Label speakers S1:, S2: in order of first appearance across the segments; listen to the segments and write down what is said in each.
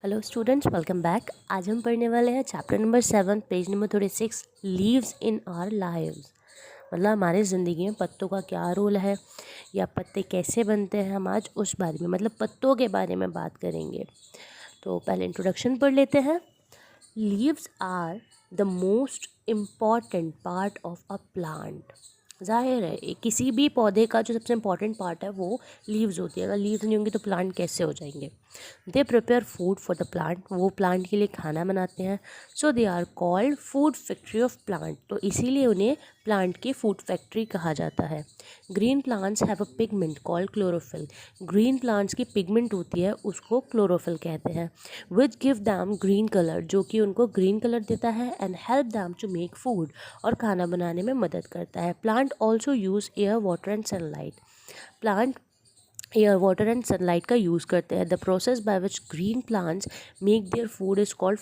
S1: Hello students, welcome back. आज हम पढ़ने वाले हैं chapter number 7 page number 36 leaves in our lives. मतलब हमारी ज़िंदगी में पत्तों का क्या रोल है या पत्ते कैसे बनते हैं, हम आज उस बारे में मतलब पत्तों के बारे में बात करेंगे। तो पहले इंट्रोडक्शन पढ़ लेते हैं। Leaves are the most important part of a plant. जाहिर है किसी भी पौधे का जो सबसे इम्पॉर्टेंट पार्ट है वो लीव्स होती है। अगर लीव्स नहीं होंगी तो प्लांट कैसे हो जाएंगे। They prepare food for the plant, वो प्लांट के लिए खाना बनाते हैं। So they are called food factory of plant, तो इसीलिए उन्हें प्लांट की फूड फैक्ट्री कहा जाता है। Green plants have a pigment called chlorophyll. Green plants की पिगमेंट होती है उसको क्लोरोफिल कहते हैं। Which give them green colour, जो कि उनको ग्रीन कलर देता है। And help them to make food, और खाना बनाने में मदद करता है। Plant also use air water and sunlight. Plant air water and sunlight का यूज़ करते हैं। The process by which green plants make their food is called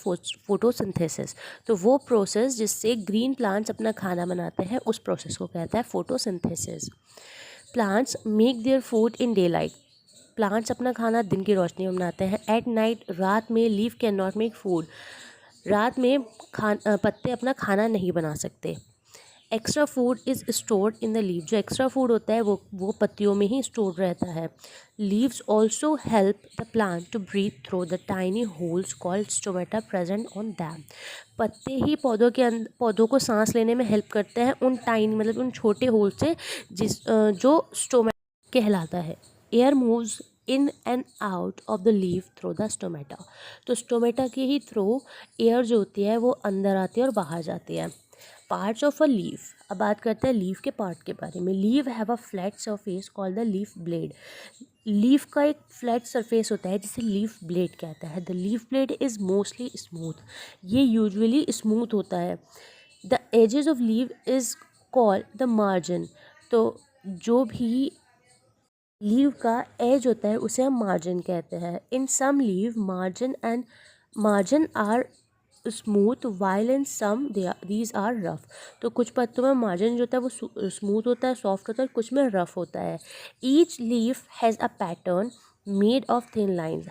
S1: photosynthesis. तो वो प्रोसेस जिससे ग्रीन प्लांट्स अपना खाना बनाते हैं उस प्रोसेस को कहता है photosynthesis. Plants make their food in day light. Plants अपना खाना दिन की रोशनी में बनाते हैं। एट नाइट, रात में, leave can not make food. रात में पत्ते अपना खाना नहीं बना सकते। Extra food is stored in the leave. जो एक्स्ट्रा फूड होता है वो पत्तियों में ही स्टोर रहता है। Leaves also help the plant to breathe through the tiny holes called stomata present on them. पत्ते ही पौधों को सांस लेने में हेल्प करते हैं उन टाइनी मतलब उन छोटे होल से जो स्टोमेटा कहलाता है। Air moves in and out of the leaf through the stomata. तो स्टोमेटा के ही थ्रू एयर जो होती है वो अंदर आती है और बाहर जाती है। Parts of a leaf. अब बात करते हैं लीफ के पार्ट के बारे में। Leave have a flat surface called the leaf blade. Leaf का एक फ्लैट सरफेस होता है जिसे लीफ ब्लेड कहता है। The leaf blade is mostly smooth. ये यूजुअली स्मूथ होता है। The edges of leave is called the margin. तो जो भी लीव का एज होता है उसे हम मार्जिन कहते हैं। In some leave margin are smooth while in some these are rough. तो कुछ पत्तों में मार्जिन जो होता है वो स्मूथ होता है, सॉफ्ट होता है, कुछ में रफ होता है। Each leaf has a pattern made of thin lines.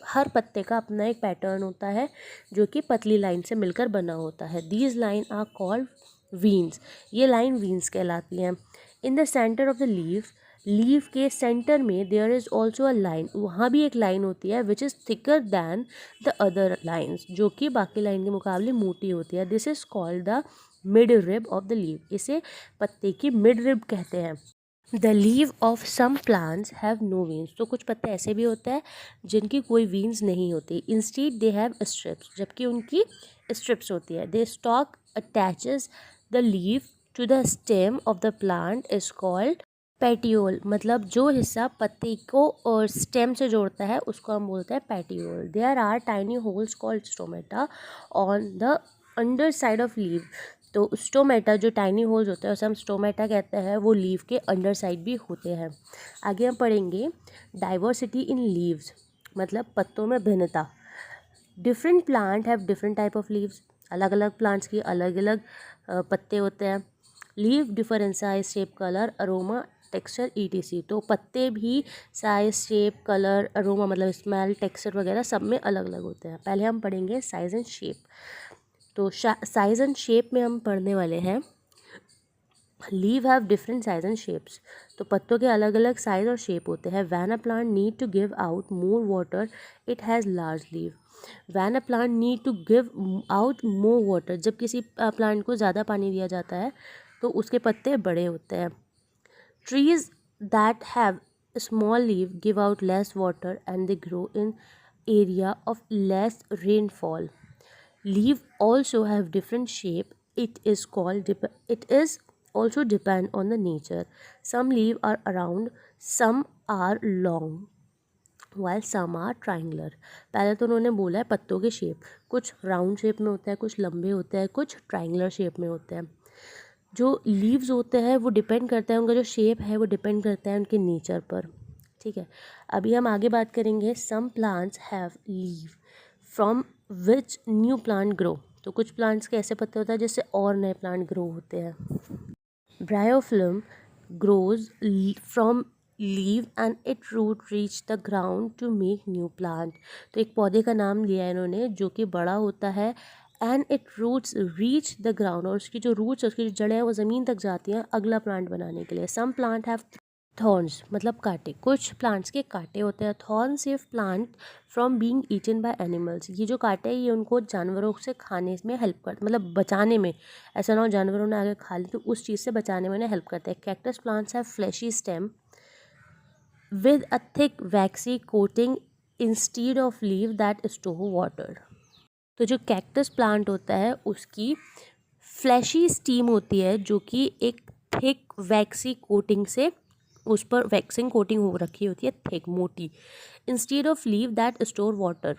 S1: हर पत्ते का अपना एक पैटर्न होता है जो कि पतली लाइन से मिलकर बना होता है। These line are called veins. ये लाइन वीन्स कहलाती हैं। In the centre of the leaf के सेंटर में there is also a line. वहाँ भी एक लाइन होती है which is thicker than the other lines, जो कि बाकी लाइन के मुकाबले मोटी होती है। This is called the mid rib of the leave. इसे पत्ते की मिड रिब कहते हैं। The leave of some plants have no veins. तो कुछ पत्ते ऐसे भी होते हैं जिनकी कोई वीन्स नहीं होती। इंस्टीड दे हैव स्ट्रिप्स, जबकि उनकी स्ट्रिप्स होती है। The stalk attaches the leave to the stem of the plant is called petiole. मतलब जो हिस्सा पत्ती को और स्टेम से जोड़ता है उसको हम बोलते हैं petiole. There are tiny holes called stomata on the under side of leave. तो स्टोमेटा जो टाइनी होल्स होते हैं उसे हम स्टोमेटा कहते हैं, वो लीव के अंडर साइड भी होते हैं। आगे हम पढ़ेंगे डाइवर्सिटी इन लीव्स, मतलब पत्तों में भिन्नता। Different plant have different type of leaves. अलग अलग प्लांट्स की अलग अलग पत्ते होते हैं। Leave differ in size, shape, colour, aroma, texture, etc. तो पत्ते भी साइज, शेप, कलर, अरोमा मतलब स्मेल, टेक्सचर वगैरह सब में अलग अलग होते हैं। पहले हम पढ़ेंगे साइज एंड शेप। तो साइज एंड शेप में हम पढ़ने वाले हैं leave have different size and shapes. तो पत्तों के अलग अलग साइज और शेप होते हैं। When a plant need to give out more water it has large leave. When a plant need to give out more water, जब किसी प्लांट को ज़्यादा पानी दिया जाता है तो उसके पत्ते बड़े होते हैं। Trees that have small leave give out less water and they grow in area of less rainfall. Leaf also have different shape. It is also depend on the nature. Some leaf are round, some are long, while some are triangular. पहले तो उन्होंने बोला है पत्तों के shape, कुछ round shape में होता है, कुछ लंबे होते हैं, कुछ ट्रायंगुलर शेप में होते हैं। जो लीव्स होते हैं वो डिपेंड करता है, उनका जो शेप है वो डिपेंड करता है उनके नेचर पर। ठीक है, अभी हम आगे बात करेंगे some plants have leave from which new plant grow. तो कुछ प्लांट्स के ऐसे पत्ते होते हैं जिससे और नए प्लांट ग्रो होते हैं। Bryophyllum grows from leave and it root reach the ground to make new plant. तो एक पौधे का नाम लिया है इन्होंने जो कि बड़ा होता है, and it roots reach the ground, और उसकी जो रूट्स, उसकी जो जड़ें हैं वो ज़मीन तक जाती हैं अगला प्लांट बनाने के लिए। सम प्लांट हैव थॉर्न्स, मतलब कांटे, कुछ प्लांट्स के कांटे होते हैं। Thorn save plant from being eaten by animals. ये जो कांटे हैं ये उनको जानवरों से खाने में हेल्प करते, मतलब बचाने में, ऐसा ना हो जानवरों ने आगे खा ली, तो उस चीज़ से बचाने में हेल्प करते हैं। Cactus plants have fleshy stem with a thick waxy coating instead of leaf that store water। तो जो कैक्टस प्लांट होता है उसकी फ्लैशी स्टीम होती है जो कि एक थिक वैक्सी कोटिंग से, उस पर वैक्सिंग कोटिंग हो रखी होती है, थिक मोटी, instead of leave that store water,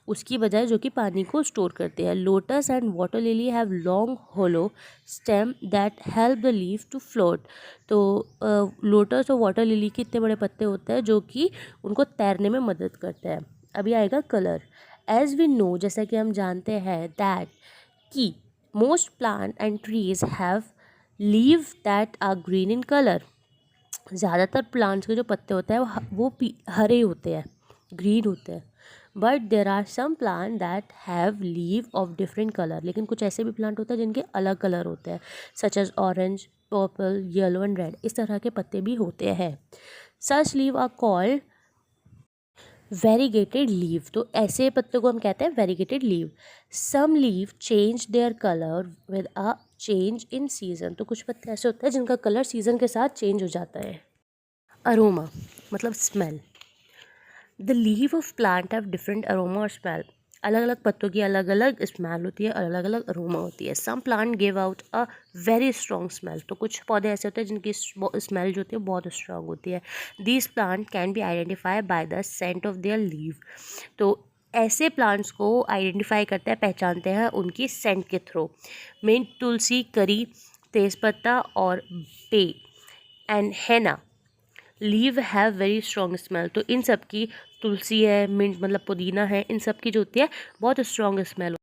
S1: उसकी बजाय जो कि पानी को स्टोर करते हैं। Lotus and water lily have long hollow stem that help the leave to float. तो लोटस और वाटर लिली के इतने बड़े पत्ते होते हैं जो कि उनको तैरने में मदद करते हैं। अभी आएगा कलर। एज वी नो, जैसा कि हम जानते हैं, दैट कि most plant and trees have leave that are green in colour. ज़्यादातर प्लांट्स के जो पत्ते होते हैं वो हरे होते हैं, ग्रीन होते हैं। But there are some plant that have leave of different colour, लेकिन कुछ ऐसे भी प्लांट होते हैं जिनके अलग कलर होते हैं, such as orange, purple, yellow and red. इस तरह के पत्ते भी होते हैं। Such leave are called variegated leave. तो ऐसे पत्तों को हम कहते हैं variegated leave. Some leave change their colour with a change in season. तो कुछ पत्ते ऐसे होते हैं जिनका कलर सीजन के साथ चेंज हो जाता है। अरोमा मतलब smell. The leave of plant have different aroma और स्मेल। अलग अलग पत्तों की अलग अलग स्मेल होती है, अलग अलग अरोमा होती है। Some plant give out a very strong smell. तो कुछ पौधे ऐसे होते हैं जिनकी स्मेल जो होती है बहुत स्ट्रॉन्ग होती है। These plant can be identify by the scent of their leave. तो ऐसे प्लांट्स को आइडेंटिफाई करते हैं, पहचानते हैं उनकी सेंट के थ्रू। मिंट, तुलसी, करी, तेज़पत्ता और bay and henna leave have very strong smell. तो इन सब की, तुलसी है, मिंट मतलब पुदीना है, इन सब की जो होती है बहुत strong smell.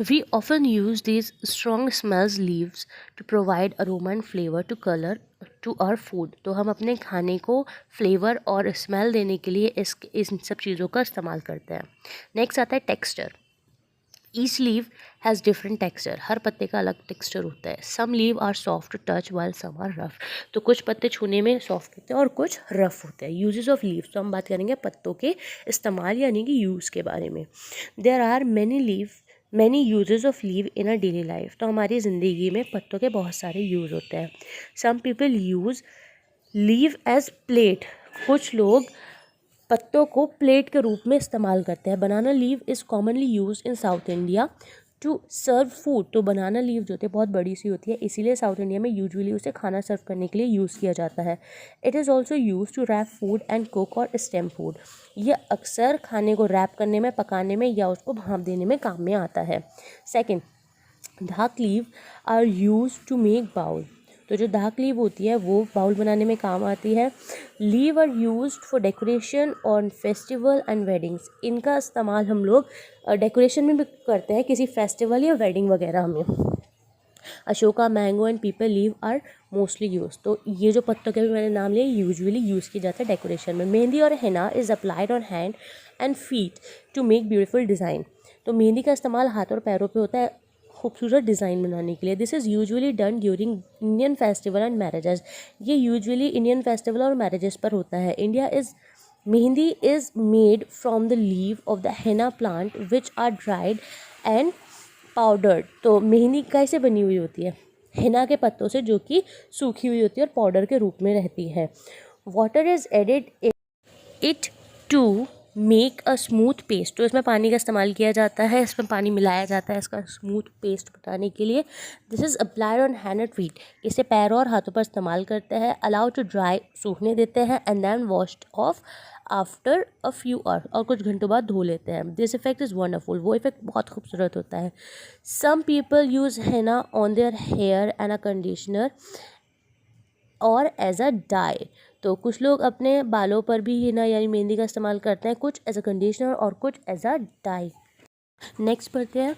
S1: We often use these strong smells leaves to provide aroma and flavour to colour to our food. तो हम अपने खाने को फ्लेवर और स्मेल देने के लिए इन सब चीज़ों का इस्तेमाल करते हैं। नेक्स्ट आता है texture. Each leave has different texture. हर पत्ते का अलग टेक्सचर होता है। Some leave are soft touch while some are rough. तो कुछ पत्ते छूने में सॉफ्ट होते हैं और कुछ रफ होते हैं। यूजेस ऑफ लीव्स, तो हम बात करेंगे पत्तों के इस्तेमाल यानी कि यूज़ के बारे में। There are many uses of leave in a daily life. तो हमारी ज़िंदगी में पत्तों के बहुत सारे यूज़ होते हैं। Some people use leave as plate. कुछ लोग पत्तों को प्लेट के रूप में इस्तेमाल करते हैं। Banana leave is commonly use in South India to serve food. तो बनाना लीव जो होती है बहुत बड़ी सी होती है, इसीलिए साउथ इंडिया में यूजुअली उसे खाना सर्व करने के लिए यूज़ किया जाता है। It is also use to wrap food and cook or steam food. ये अक्सर खाने को रैप करने में, पकाने में या उसको भाप देने में काम में आता है। Second, dhak leave are use to make bowl. तो जो धाक लीव होती है वो बाउल बनाने में काम आती है। Leave are used for decoration on festival and weddings. इनका इस्तेमाल हम लोग डेकोरेशन में भी करते हैं, किसी फेस्टिवल या वेडिंग वगैरह में। Ashoka, mango and peepal leave are mostly use. तो ये जो पत्तों के भी मैंने नाम लिए यूजुअली यूज़ किए जाते हैं डेकोरेशन में। Mehndi or henna is applied on hand and feet to make beautiful design. तो मेहंदी का इस्तेमाल हाथ और पैरों पे होता है खूबसूरत डिज़ाइन बनाने के लिए। This is usually done during Indian festival and marriages. ये यूजुअली इंडियन फेस्टिवल और मैरिजेस पर होता है। Mehndi is made from the leave of the henna plant which are dried and powdered. तो मेहंदी कैसे बनी हुई होती है? हिना के पत्तों से जो कि सूखी हुई होती है और पाउडर के रूप में रहती है। Water is added it to make a smooth paste. तो इसमें पानी का इस्तेमाल किया जाता है, इसमें पानी मिलाया जाता है इसका स्मूथ पेस्ट बनाने के लिए। This is applied on hand and feet. इसे पैरों और हाथों पर इस्तेमाल करते हैं। अलाउ टू ड्राई, सूखने देते हैं, and then washed off after a few hour, और कुछ घंटों बाद धो लेते हैं। This effect is wonderful. वो इफेक्ट बहुत खूबसूरत होता है। Some people use henna on their hair and a conditioner or as a dye. तो कुछ लोग अपने बालों पर भी हिना यानी मेहंदी का इस्तेमाल करते हैं, कुछ एज अ कंडीशनर और कुछ एज अ डाई। नेक्स्ट पढ़ते हैं।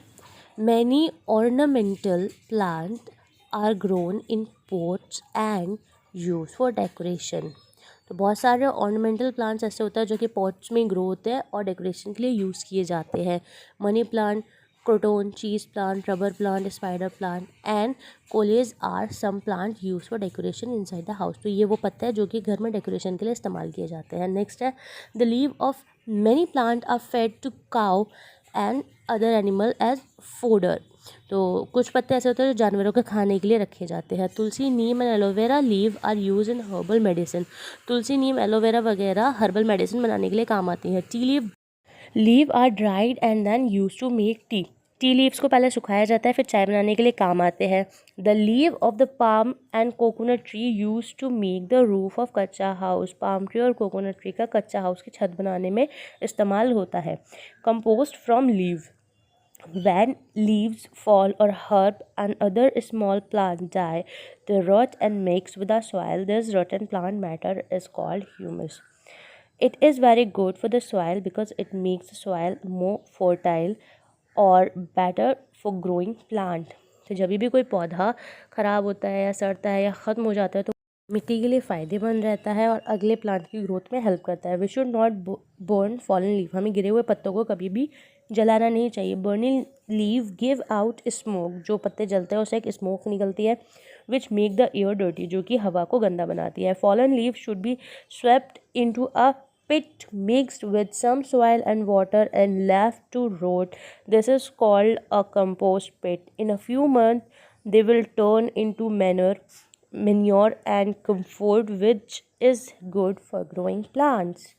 S1: Many ornamental plant are grown in pots and use for decoration. तो बहुत सारे ऑर्नामेंटल प्लांट्स ऐसे होते हैं जो कि पॉट्स में ग्रो होते हैं और डेकोरेशन के लिए यूज़ किए जाते हैं। Money plant, croton, cheese plant, rubber plant, spider plant and coleus are some plant use for decoration inside the house. तो ये वो पत्ते हैं जो कि घर में डेकोरेशन के लिए इस्तेमाल किए जाते हैं। नेक्स्ट है the leave of many plant are fed to cow and other animal as fodder. तो कुछ पत्ते ऐसे होते हैं जो जानवरों के खाने के लिए रखे जाते हैं। Tulsi, neem and aloe vera leave are use in herbal medicine. तुलसी, नीम, एलोवेरा वगैरह हर्बल मेडिसिन बनाने के लिए काम आती है। Tea leave are dried and then use to make tea. Tea leaves को पहले सुखाया जाता है, फिर चाय बनाने के लिए काम आते हैं। The leave of the palm and coconut tree use to make the roof of kachcha house. Palm tree और कोकोनट ट्री का कच्चा हाउस की छत बनाने में इस्तेमाल होता है। Compost from leave, when leaves fall or herb and other small plants die, they rot and mix with the soil. This rotten plant matter is called humus. It is very good for the soil because it makes the soil more fertile or better for growing plant. तो जब भी कोई पौधा ख़राब होता है या सड़ता है या ख़त्म हो जाता है तो मिट्टी के लिए फ़ायदेमंद रहता है और अगले प्लांट की ग्रोथ में हेल्प करता है। We should not burn fallen leaf. हमें गिरे हुए पत्तों को कभी भी जलाना नहीं चाहिए। Burning leave give out smoke. जो पत्ते जलते हैं उससे एक स्मोक निकलती है which make the air dirty, जो कि हवा को गंदा बनाती है। Fallen leave should be swept into a pit mixed with some soil and water and left to rot. This is called a compost pit. In a few months, they will turn into manure and comfort, which is good for growing plants.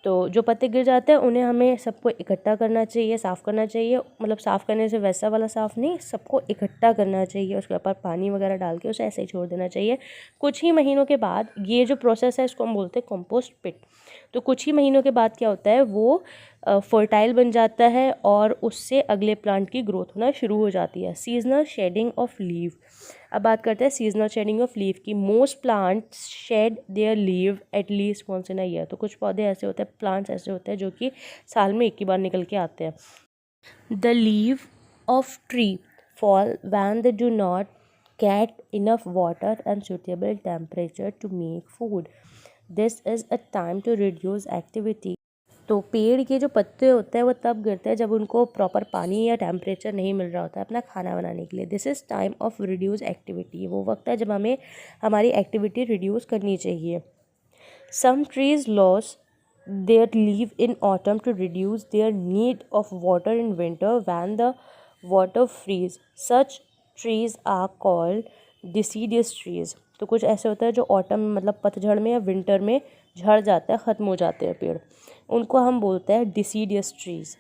S1: तो जो पत्ते गिर जाते हैं उन्हें हमें सबको इकट्ठा करना चाहिए, साफ़ करना चाहिए। मतलब साफ़ करने से वैसा वाला साफ़ नहीं, सबको इकट्ठा करना चाहिए। उसके ऊपर पानी वगैरह डाल के उसे ऐसे ही छोड़ देना चाहिए। कुछ ही महीनों के बाद ये जो प्रोसेस है इसको हम बोलते हैं कंपोस्ट पिट। तो कुछ ही महीनों के बाद क्या होता है, वो फर्टाइल बन जाता है और उससे अगले प्लांट की ग्रोथ होना शुरू हो जाती है। Seasonal shedding of leave. अब बात करते हैं सीजनल शेडिंग ऑफ लीव की। Most plants shed their leave at least once in a year. तो कुछ पौधे ऐसे होते हैं, प्लांट्स ऐसे होते हैं जो कि साल में एक ही बार निकल के आते हैं। The leave of tree fall when they do not get enough water and suitable temperature to make food. This is a time to reduce activity. तो पेड़ के जो पत्ते होते हैं वो तब गिरते हैं जब उनको प्रॉपर पानी या टेम्परेचर नहीं मिल रहा होता है अपना खाना बनाने के लिए। This is time of reduce activity. वो वक्त है जब हमें हमारी एक्टिविटी रिड्यूस करनी चाहिए। Some trees loss their leave in autumn to reduce their need of water in winter when the water freeze. Such trees are called deciduous trees. तो कुछ ऐसे होता है जो ऑटम मतलब पतझड़ में या विंटर में झड़ जाता है, ख़त्म हो जाते हैं पेड़, उनको हम बोलते हैं deciduous trees.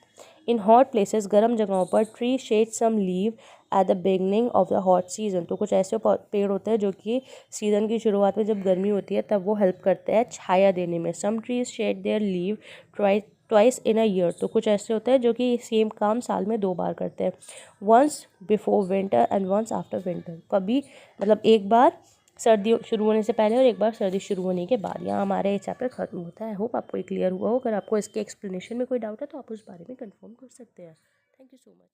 S1: In hot places, गर्म जगहों पर, tree shed some leave at the beginning of the hot season. तो कुछ ऐसे पेड़ होते हैं जो कि सीज़न की शुरुआत में जब गर्मी होती है तब वो हेल्प करते हैं छाया देने में। Some trees shed their leave twice in a year. तो कुछ ऐसे होते हैं जो कि सेम काम साल में 2 बार करते हैं। Once before winter and once after winter. कभी मतलब एक बार सर्दी शुरू होने से पहले और एक बार सर्दी शुरू होने के बाद। यहाँ हमारे चैप्टर खत्म होता है। होप आपको ये क्लियर हुआ हो। अगर आपको इसके एक्सप्लेनेशन में कोई डाउट है तो आप उस बारे में कंफर्म कर सकते हैं। Thank you so much.